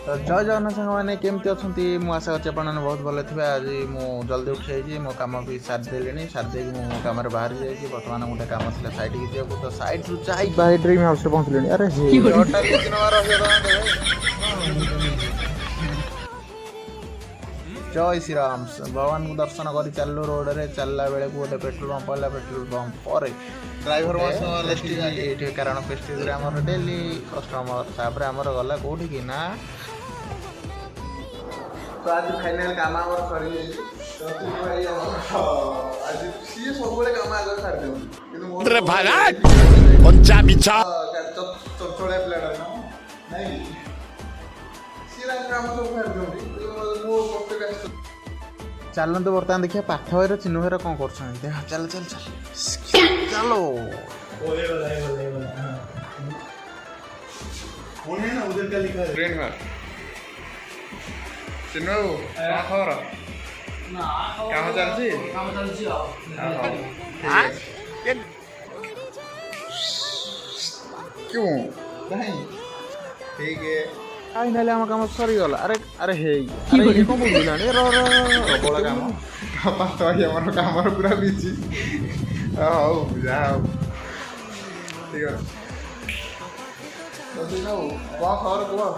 तो जय जगन्नाथ सांग मैंने केमती अच्छा मुझे आशा करছি आपने बहुत भले थे। आज मु जल्दी उठी मो कम भी सारी सारी मो कम बाहर जाइए बर्तमान गोटे कम था सैड की जाऊँ तो सैड रू जा ड्रीम हाउस पहुँचले। अरे जय श्री राम भगवान को दर्शन कर चलू रोड रे चलला बेले गोटे पेट्रोल पंप पड़ा पेट्रोल पंप पर ड्राइवर ये कारण प्रेस्टीज आम डेली कस्टमर तापर आमर गला कौटी कि ना तो आज फाइनाल काम सरी आज सी सब काम आगे सारी चौचड़िया पिलाटा नहीं सी काम सब सारी चलते बर्तमान देखिए पाठ भाई चिन्ह भाई कौन कर चल चल चल चलो चिन्ह खबर काम चलती क्यों ठीक है फाइनाली आम कम सरीगला। अरे अरे हे कौन बुझा प्रबल कम पाठ भाई आम कम पूरा बिजी हौ जा ठीक है कौन खबर कह